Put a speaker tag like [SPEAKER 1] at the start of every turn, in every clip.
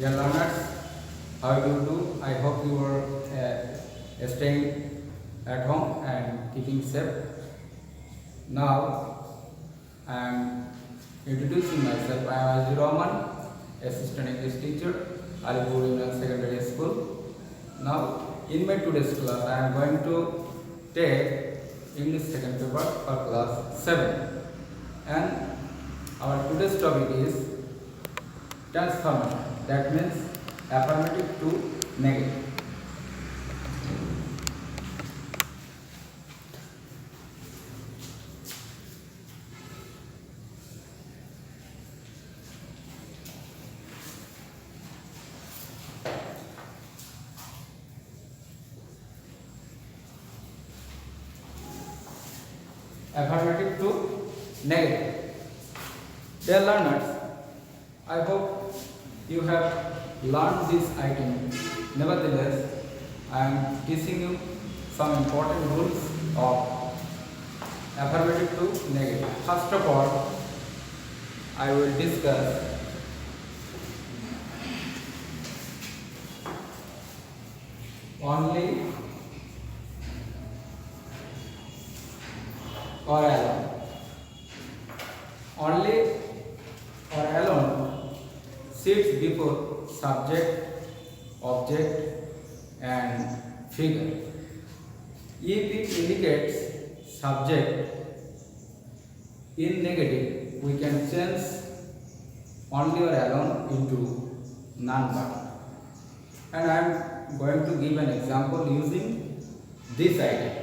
[SPEAKER 1] Dear learners, how do you do? I hope you are staying at home and keeping safe. Now, I am introducing myself. I am Ajij Rahman, Assistant English Teacher, Alipur Union Secondary School. Now, in my today's class, I am going to take English second paper for class 7. And our today's topic is transformation. That means affirmative to negative. Affirmative to negative. Dear learners, I hope you have learned this item. Nevertheless, I am teaching you some important rules of affirmative to negative. First of all, I will discuss only or alone. Only or alone sits before subject, object and figure. If it indicates subject in negative, we can change only or alone into non-but. And I am going to give an example using this idea.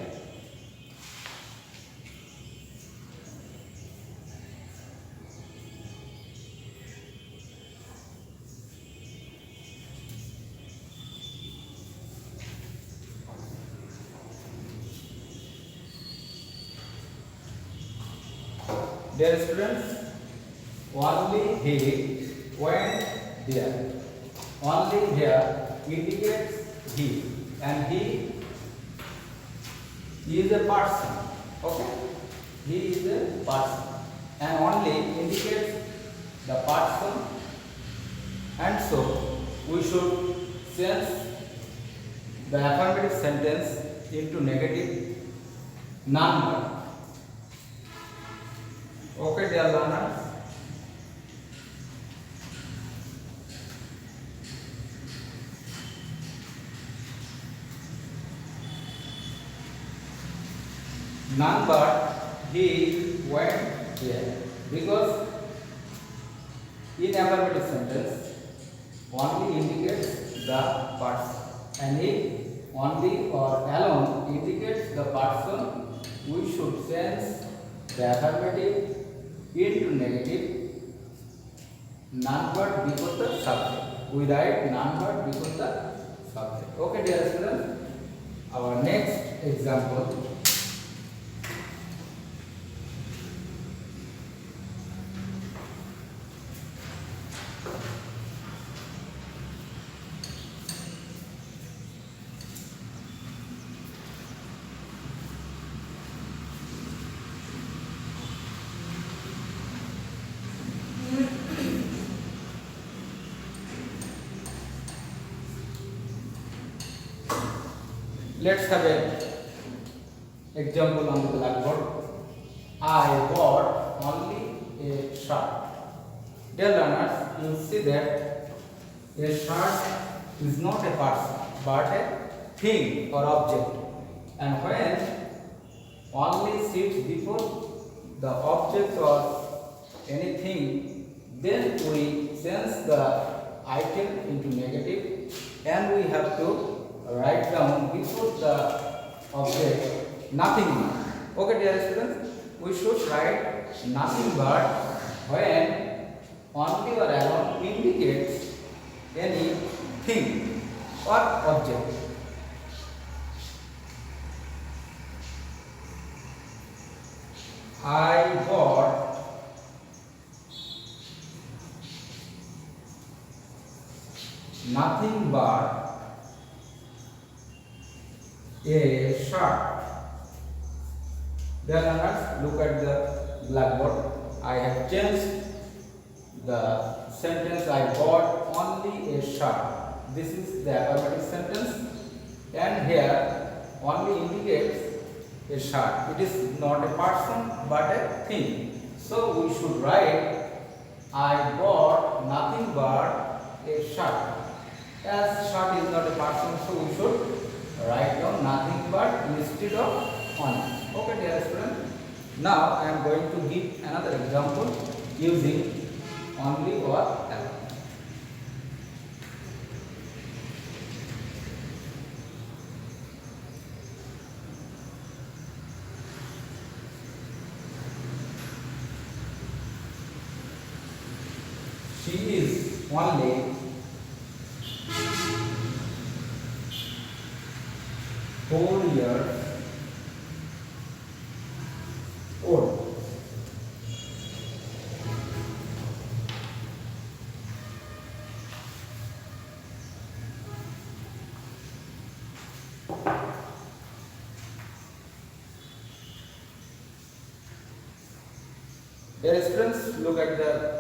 [SPEAKER 1] Dear students, only he went there. Only here indicates he, and he is a person. Okay? He is a person, and only indicates the person, and so we should change the affirmative sentence into negative non-but. Okay, dear learners. None but he went there, because in affirmative sentence only indicates the person, and if only or alone indicates the person, we should change the affirmative into negative none but before the subject. We write none but before the subject. Okay, dear students. Our next example. Let's have an example on the blackboard. I bought only a shirt. Dear learners, you see that a shirt is not a person but a thing or object. And when only sits before the object or anything, then we change the item into negative, and we have to write down before the object nothing but. Okay, dear students, we should write nothing but when only or alone indicates any thing or object. I bought nothing but a shirt. Dear learners, look at the blackboard. I have changed the sentence I bought only a shirt. This is the affirmative sentence, and here only indicates a shirt. It is not a person but a thing. So we should write I bought nothing but a shirt. As shirt is not a person, so we should write down nothing but instead of only. Okay, dear student. Now I am going to give another example using only or alone. She is only 4 years old. Dear students, look at the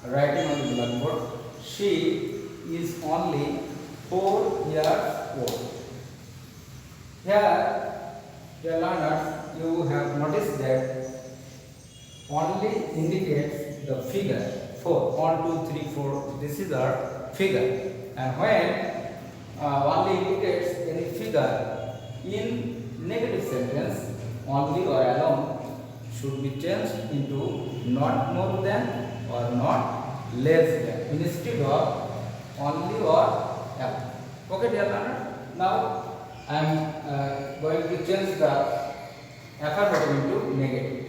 [SPEAKER 1] writing on the blackboard. She is only 4 years old. Here, dear learners, you have noticed that only indicates the figure 4. 1, 2, 3, 4. This is our figure. And when only indicates any figure in negative sentence, only or alone should be changed into not more than or not less than instead of only or alone. Okay, dear learner. Now I am going to change the affirmative into negative.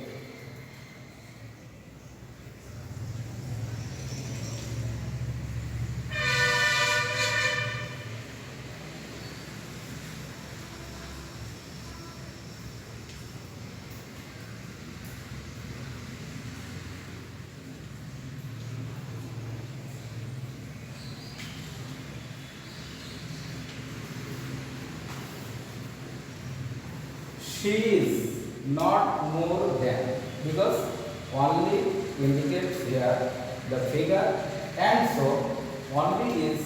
[SPEAKER 1] She is not more than, because only indicates here the figure, and so only is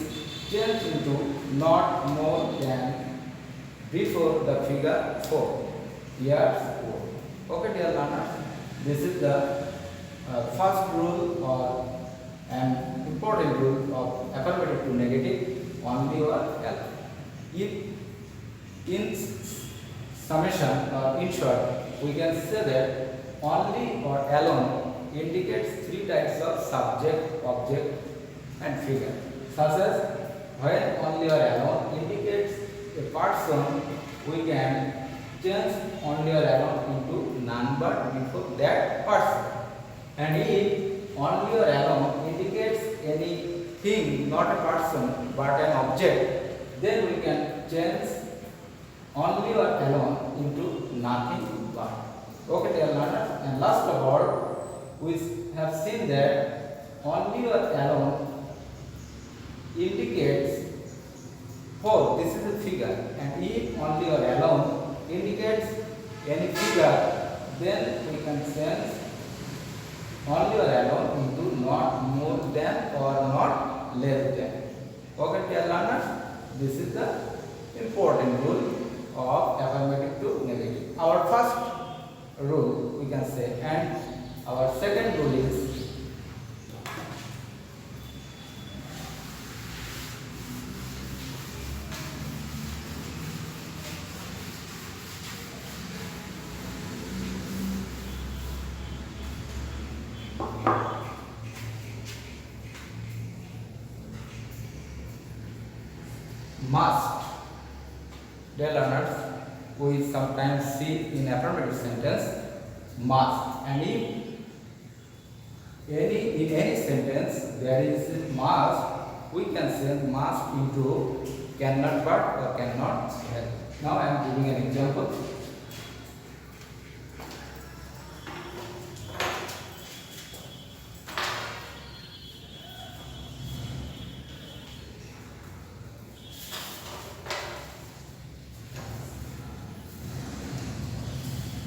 [SPEAKER 1] changed into not more than before the figure 4 years old. Okay, dear learners, this is the first rule or an important rule of affirmative to negative, only or alone. If in summation or in short, we can say that only or alone indicates 3 types of subject, object and figure. Such as when only or alone indicates a person, we can change only or alone into none but before that person. And if only or alone indicates anything, not a person but an object, then we can change only or alone into nothing but. Okay, dear learners, and last of all, we have seen that only or alone indicates 4. This is a figure, and if only or alone indicates any figure, then we can change only or alone into not more than or not less than. Okay, dear learners, this is the important rule of affirmative to negative. Our first rule we can say, and our second rule is must. Dear learners, we sometimes see in affirmative sentence must, and if in any sentence there is must, we can say must into cannot but or cannot shall. Now I am giving an example.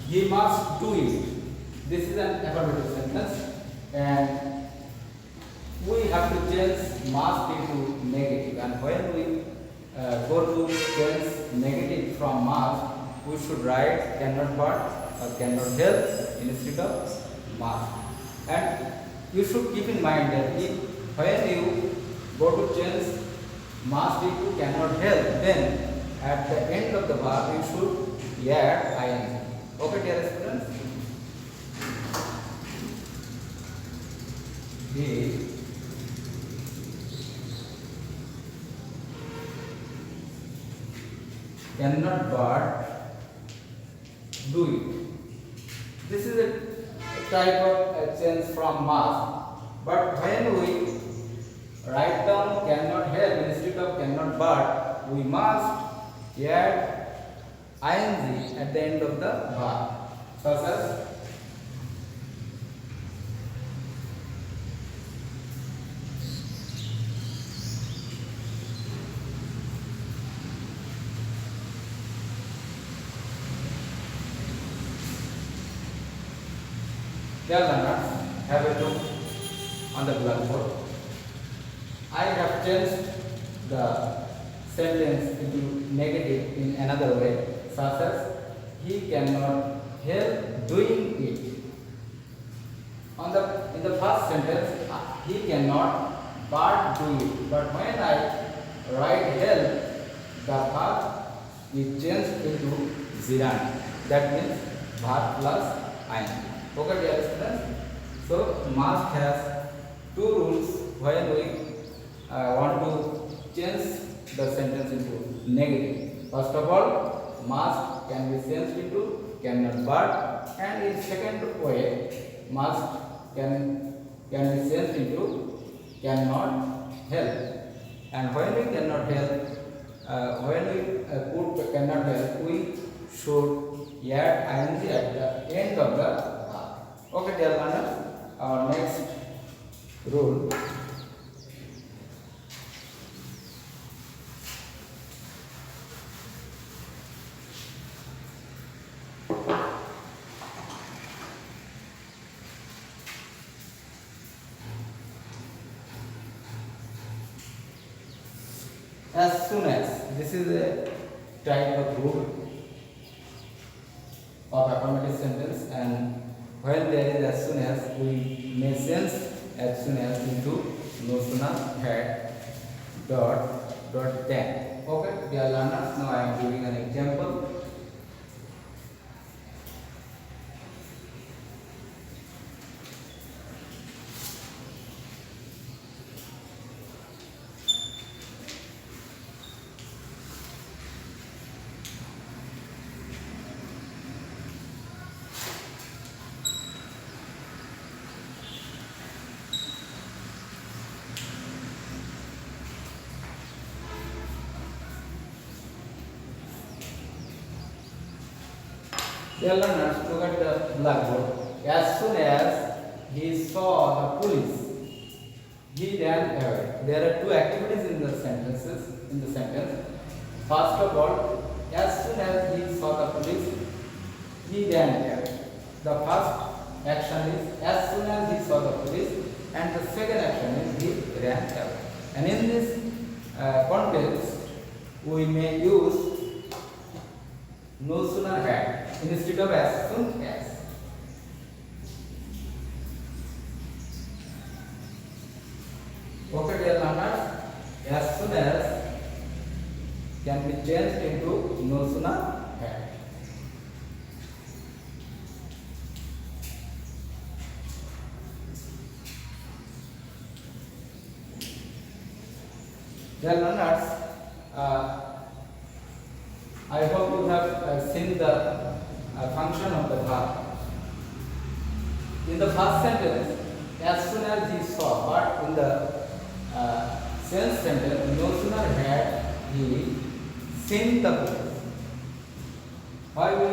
[SPEAKER 1] He must do it. This is an affirmative sentence, and to change must into negative, and when we go to change negative from must, we should write cannot but or cannot help instead of must. And you should keep in mind that if when you go to change must into cannot help, then at the end of the verb you should add ing. Okay, dear students? He cannot but do it. This is a type of change from must. But when we write down cannot help instead of cannot but, we must add ing at the end of the verb, such as dear learners, have a look on the blackboard. I have changed the sentence into negative in another way, such as he cannot help doing it. In the first sentence, he cannot but do it. But when I write help, the verb is changed into gerund. That means verb plus ing. Okay, dear students. So must has two rules when we want to change the sentence into negative. First of all, must can be changed into cannot but, and in second way, must can be changed into cannot help. And when we cannot help, when we put cannot help, we should add ing at the end of the verb. Okay, dear learners, our next rule. As soon as, this is a type of rule of affirmative sentence, and when there is as soon as, we may change as soon as into no sooner had dot then. Okay, dear learners, now I am giving an example. Dear learners, look at the blackboard. As soon as he saw the police, he ran away. There are two activities in the sentences. In the sentence, first of all, as soon as he saw the police, he ran away. The first action is as soon as he saw the police, and the second action is he ran away. And in this context, we may use no sooner had instead of as soon as. Okay, dear learners, as soon as can be changed into no sooner had. Dear learners, I hope you have seen the function of the verb. In the first sentence, as soon as he saw, but in the second sentence, no sooner had he seen the police. Why we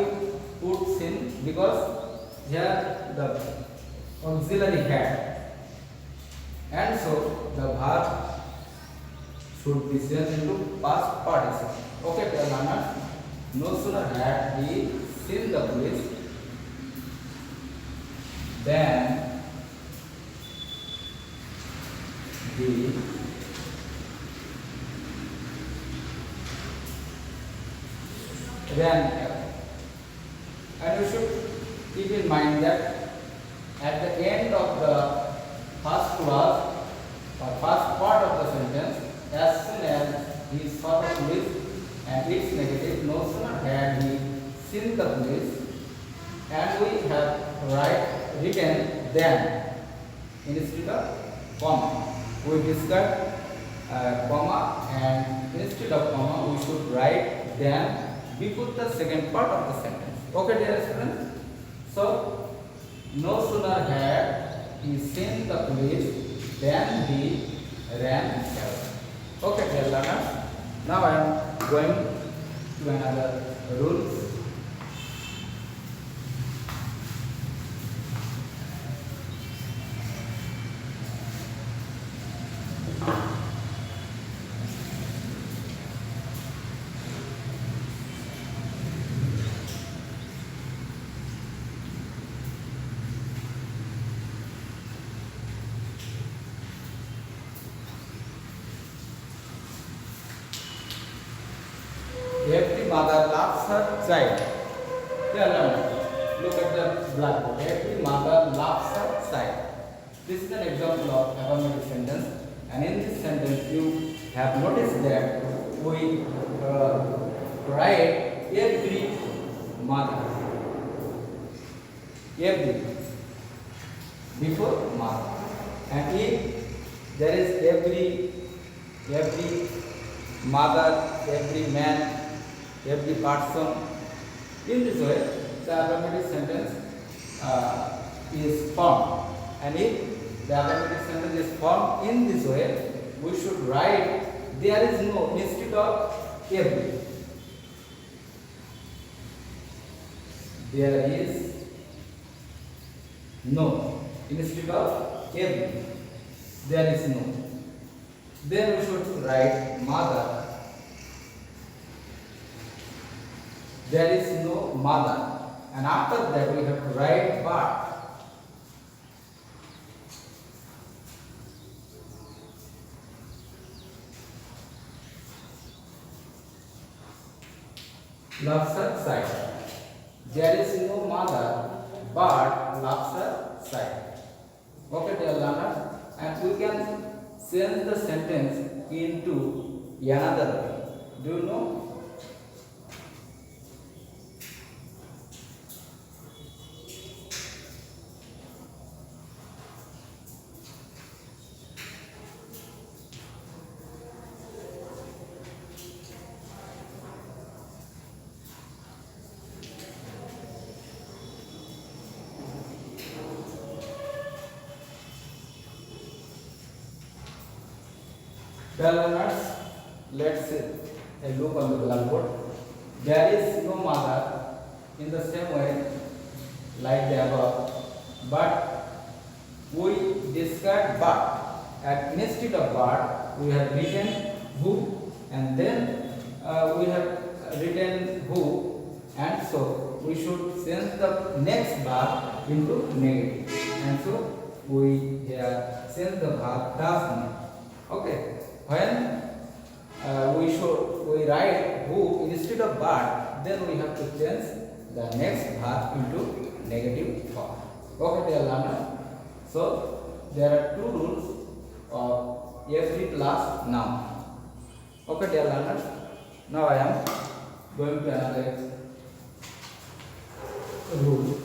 [SPEAKER 1] put seen? Because here the auxiliary had, and so the verb should be changed into past participle. Okay, dear learners, no sooner had he seen the police than he ran away. And you should keep in mind that at the end of the first clause or first part of the sentence, as soon as he saw the police and it's negative, no sooner had he seen the police, and we have written then instead of comma. We discussed comma, and instead of comma we should write then before the second part of the sentence. Okay, dear students? So, no sooner had he seen the police than he ran away. Okay, dear learners. Now I am going to another rules. Every mother loves her child. Yeah, learn. Look at the blackboard. Every mother loves her child. This is an example of affirmative sentence, and in this sentence you have noticed that we write every mother. Every before mother, and if there is every mother, every man, every person. In this way, the affirmative sentence is formed. And if the affirmative sentence is formed in this way, we should write there is no instead of every. There is no instead of every. There is no. Then we should write mother. There is no mother, and after that we have to write but. Loves her child. There is no mother, but loves her child. Okay, dear learners, and we can change the sentence into another way. Do you know? Well, learners, let's look on the blackboard. There is no mother in the same way like the above, but we discard but. At instead of but, we have written who, and then we have written who, and so we should change the next verb into negative, and so we change the verb does not. Okay. When we write who instead of but, then we have to change the next verb into negative form. Okay, dear learner. So there are two rules of every plus noun. Okay, dear learners. Now I am going to another rule.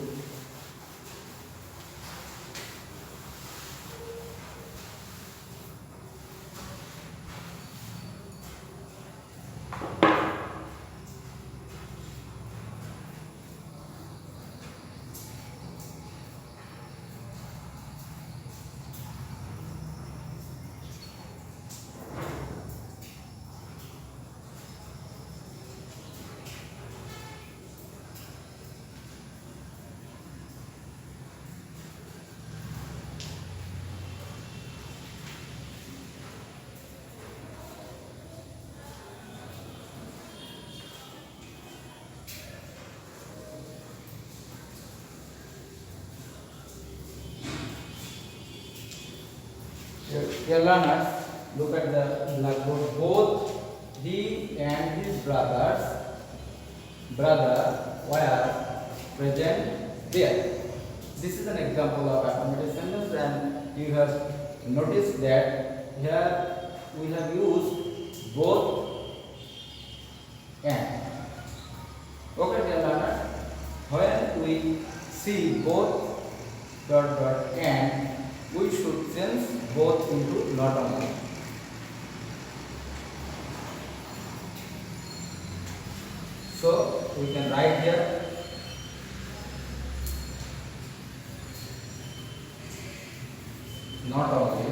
[SPEAKER 1] Dear learners, look at the blackboard. Both he and his brother were present there. This is an example of affirmative sentence, and you have noticed that here we have used both and. Okay, dear learners, when we see both and, we should change both into not only. So we can write here not only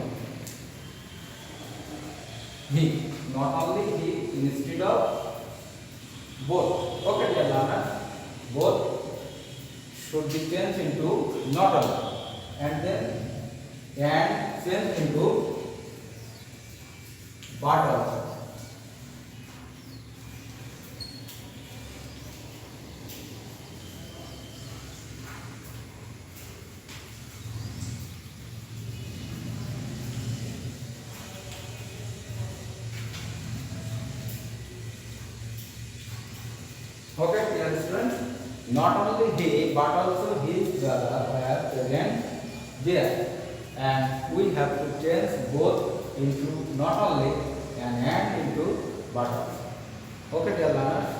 [SPEAKER 1] he, not only he instead of both. Okay, dear learners, both should be changed into not only, and then and change into but also. Okay, dear students, not only he but also his brother were present there, and we have to change both into not only and into but also. Okay, dear learners,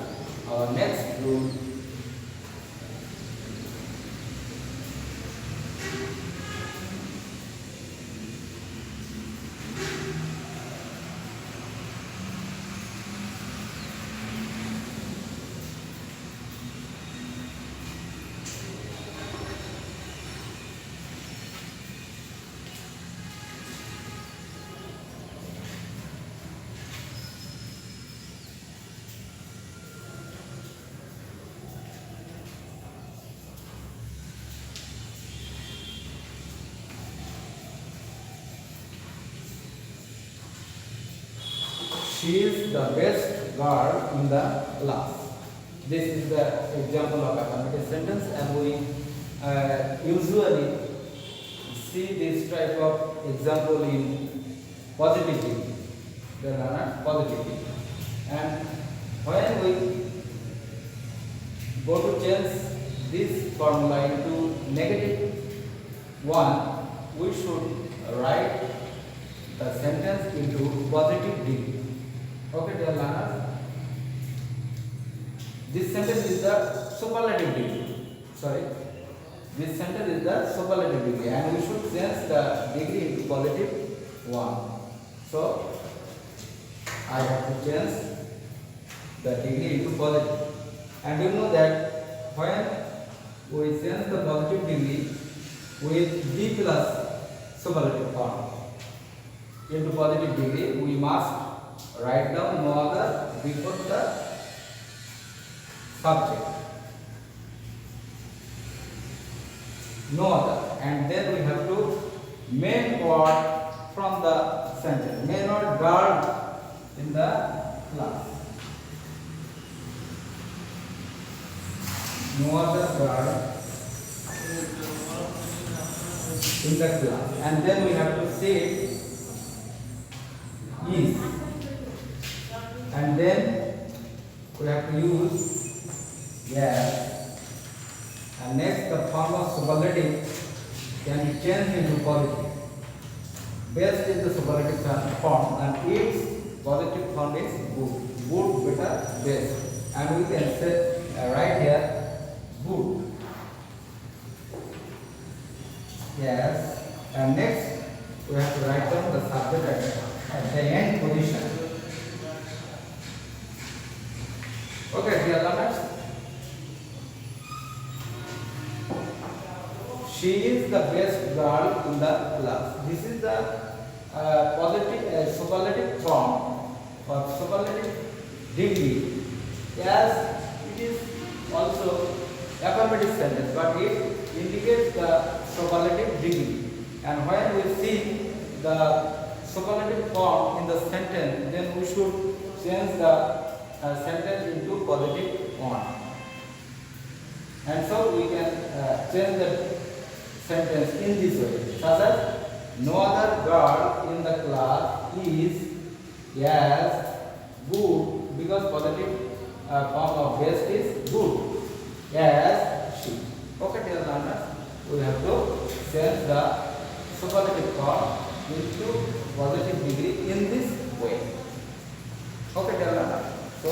[SPEAKER 1] our next rule. She is the best girl in the class. This is the example of affirmative sentence, and we usually see this type of example in positivity. The learner positivity, and when we go to change this formula into -1, we should write the sentence into positive degree. Okay, dear learners, this sentence is the superlative degree. Sorry, this sentence is the superlative degree, and we should change the degree into +1. So I have to change the degree into positive, and you know that when we change the positive degree with b plus superlative form into positive degree, we must write down no other before the subject, no other, and then we have to main word from the sentence, main word girl in the class, no other girl in the class, and then we have to say is, and then we have to use yes, and next the form of superlative can be changed into positive. Best is the superlative form, and its positive form is good, better, best, and we can say right here good. Yes, and next we have to write down the subject at the end position. Okay, dear learners, she is the best girl in the class. This is the positive superlative form or superlative degree. Yes, it is also affirmative sentence, but it indicates the superlative degree. And when we see the superlative form in the sentence, then we should change the sentence into +1. And so we can change the sentence in this way, such as no other girl in the class is as good, because positive form of best is good, as she. Okay, dear learners, we have to change the superlative form into positive degree in this way. Okay, dear learners. So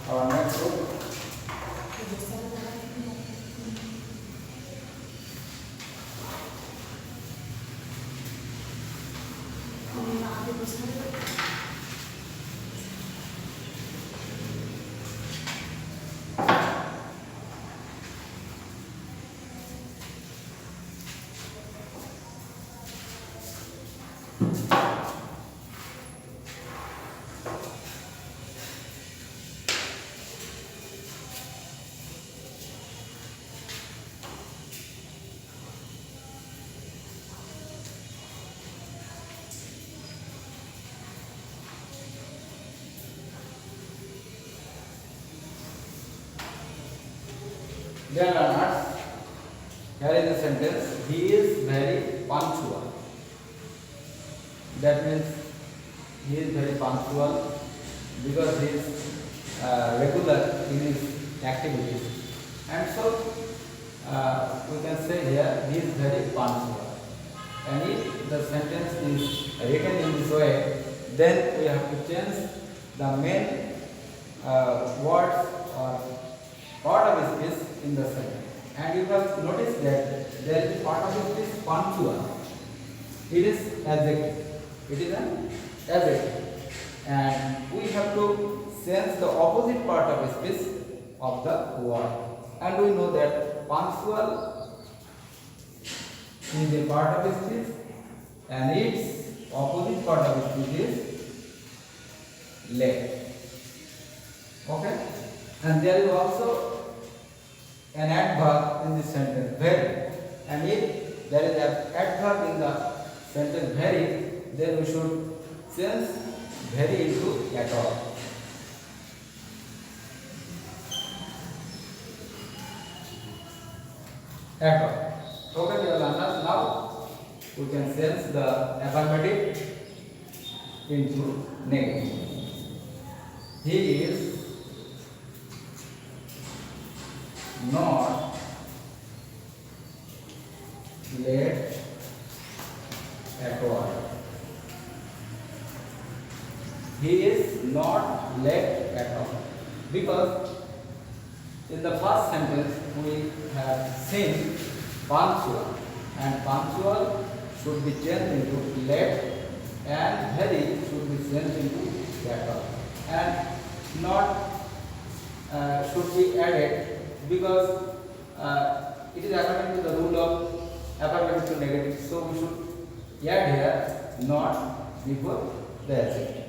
[SPEAKER 1] our next group. Dear learners, here is a sentence. He is very punctual. That means he is very punctual because he is regular in his activities, and so we can say here he is very punctual. And if the sentence is written in this way, then we have to change the main words or part of speech in the sentence. And you have noticed that there is part of speech punctual. It is adjective. It is an adjective. And we have to sense the opposite part of speech of the word. And we know that punctual is a part of speech and its opposite part of speech is late. Okay? And there is also an adverb in this sentence, very. And if there is an adverb in the sentence very, then we should change very into at all. At all. Okay, dear learners, now we can change the affirmative into negative. He is not late at all. He is not late at all. Because in the first sentence we have seen punctual, and punctual should be changed into late, and very should be changed into at all. And not should be added because it is according to the rule of affirmative to negative. So we should add here not before the adjective.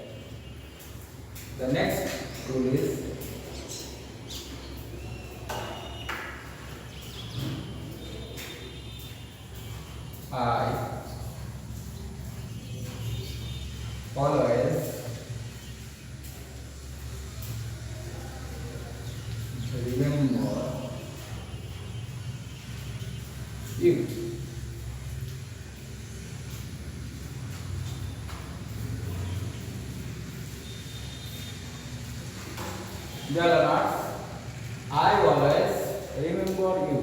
[SPEAKER 1] The next rule is I always remember you. Dear learners, I always remember you.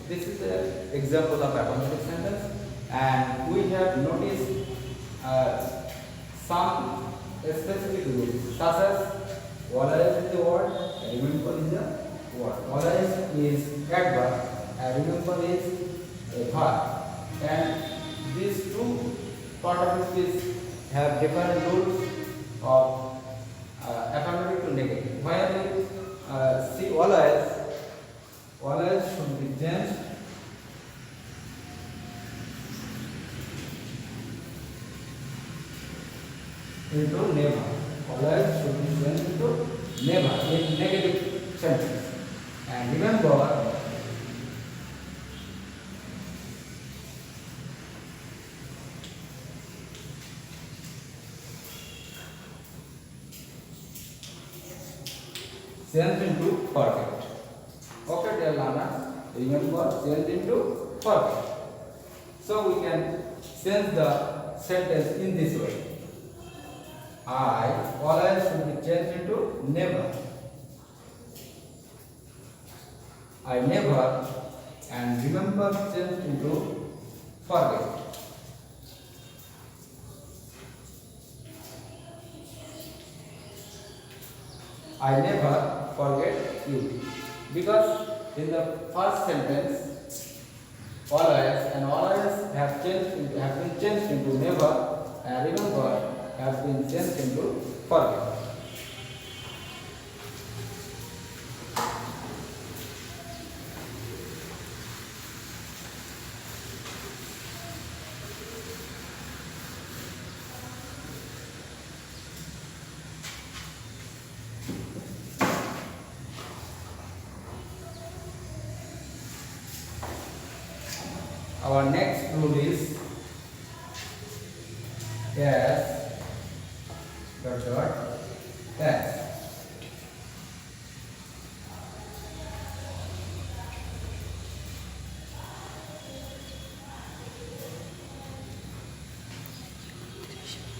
[SPEAKER 1] This is an example of affirmative sentence, and we have noticed some specific rules, such as always is the word, remember is the word. Always is adverb, and remember is a verb. And these two part of speech have different rules of affirmative to negative. While we see always should be changed into never. Always should be changed into never in negative sentence. And remember, change into perfect. Okay, dear learners, remember change into perfect. So we can change the sentence in this way. I always should be changed into never. I never and remember changed into forget. I never forget you. Because in the first sentence, always and always have been changed into never, and remember have been changed into forget. Our next rule is yes, yes.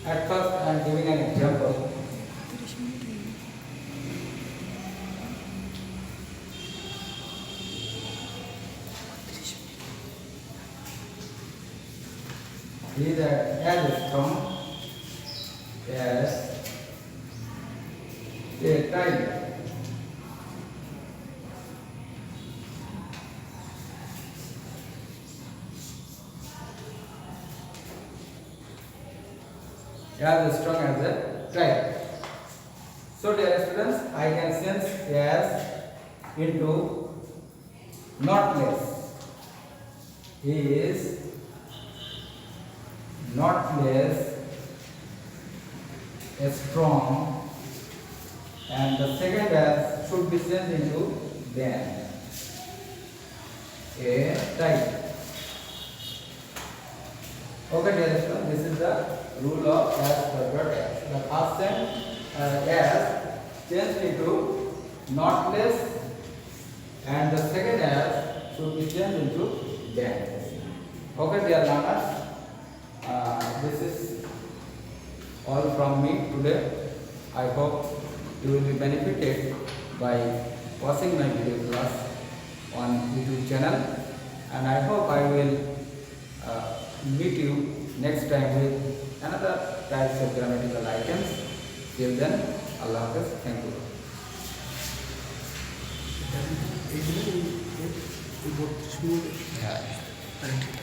[SPEAKER 1] At first, I am giving an example. He that has strong as a tiger. As strong as a tiger. So, dear students, I can change as into not less. He is not less strong, and the second as should be changed into than a tiger. Okay, dear students, this is the rule of as forgot as. The first sentence as changed into not less, and the second as should be changed into than. Okay, dear learners, this is all from me today. I hope you will be benefited by watching my video class on YouTube channel, and I hope I will meet you next time with another types of grammatical items. Till then, Allah Hafiz. Thank you.
[SPEAKER 2] Yeah.